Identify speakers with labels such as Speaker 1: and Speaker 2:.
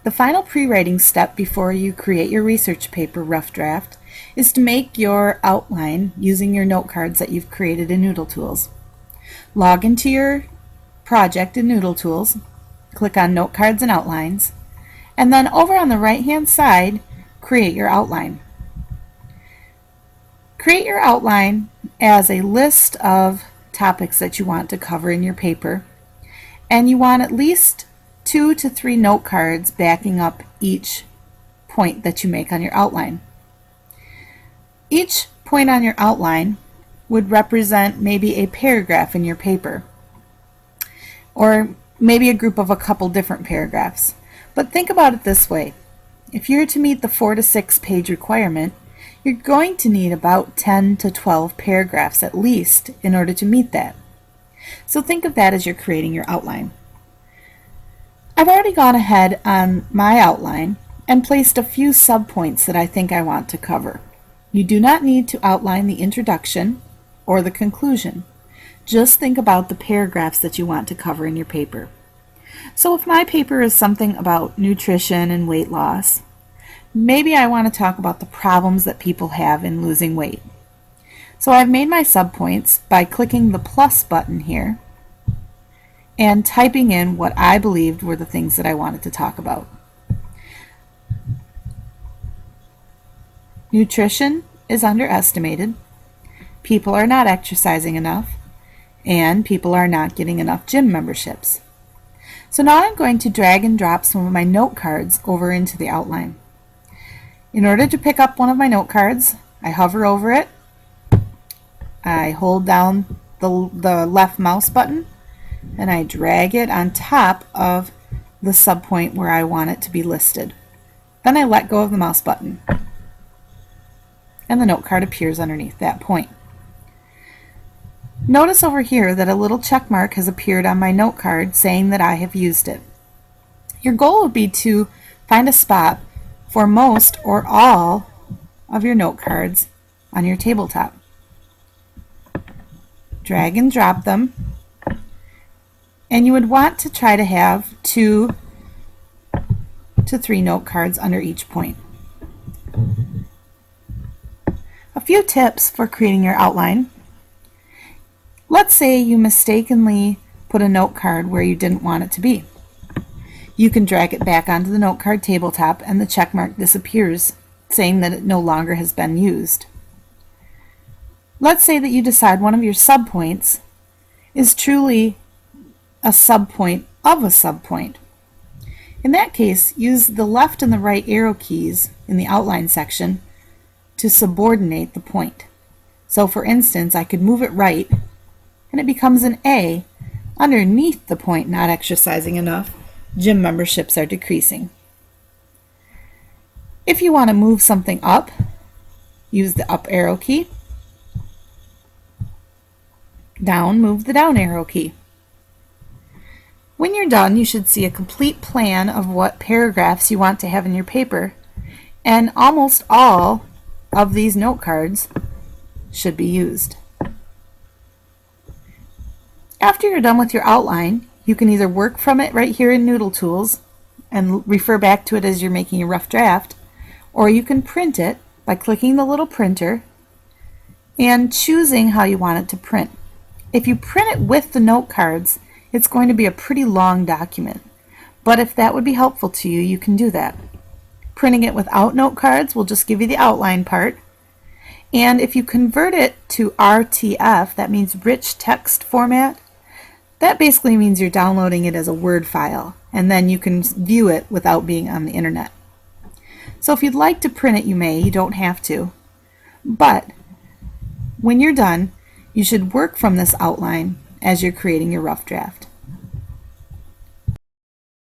Speaker 1: The final pre-writing step before you create your research paper rough draft is to make your outline using your note cards that you've created in Noodle Toolse. Log into your project in Noodle Toolse, click on Note Cards and Outlines, and then over on the right-hand side, create your outline. Create your outline as a list of topics that you want to cover in your paper, and you want at least 2 to 3 note cards backing up each point that you make on your outline. Each point on your outline would represent maybe a paragraph in your paper, or maybe a group of a couple different paragraphs. But think about it this way. If you're to meet the 4 to 6 page requirement, you're going to need about 10 to 12 paragraphs at least in order to meet that. So think of that as you're creating your outline. I've already gone ahead on my outline and placed a few subpoints that I think I want to cover. You do not need to outline the introduction or the conclusion. Just think about the paragraphs that you want to cover in your paper. So if my paper is something about nutrition and weight loss, maybe I want to talk about the problems that people have in losing weight. So I've made my subpoints by clicking the plus button here and typing in what I believed were the things that I wanted to talk about. Nutrition is underestimated, people are not exercising enough, and people are not getting enough gym memberships. So now I'm going to drag and drop some of my note cards over into the outline. In order to pick up one of my note cards, I hover over it, I hold down the left mouse button, and I drag it on top of the subpoint where I want it to be listed. Then I let go of the mouse button, and the note card appears underneath that point. Notice over here that a little check mark has appeared on my note card saying that I have used it. Your goal would be to find a spot for most or all of your note cards on your tabletop. Drag and drop them, and you would want to try to have 2 to 3 note cards under each point. A few tips for creating your outline. Let's say you mistakenly put a note card where you didn't want it to be. You can drag it back onto the note card tabletop and the check mark disappears, saying that it no longer has been used. Let's say that you decide one of your subpoints is truly a subpoint of a subpoint. In that case, use the left and the right arrow keys in the outline section to subordinate the point. So for instance, I could move it right and it becomes an A underneath the point not exercising enough, gym memberships are decreasing. If you want to move something up, use the up arrow key. Down, move the down arrow key. When you're done, you should see a complete plan of what paragraphs you want to have in your paper, and almost all of these note cards should be used. After you're done with your outline, you can either work from it right here in Noodle Toolse and refer back to it as you're making a rough draft, or you can print it by clicking the little printer and choosing how you want it to print. If you print it with the note cards, it's going to be a pretty long document, but if that would be helpful to you, you can do that. Printing it without note cards will just give you the outline part, and if you convert it to RTF, that means rich text format, that basically means you're downloading it as a Word file, and then you can view it without being on the internet. So if you'd like to print it, you may, you don't have to, but when you're done, you should work from this outline as you're creating your rough draft.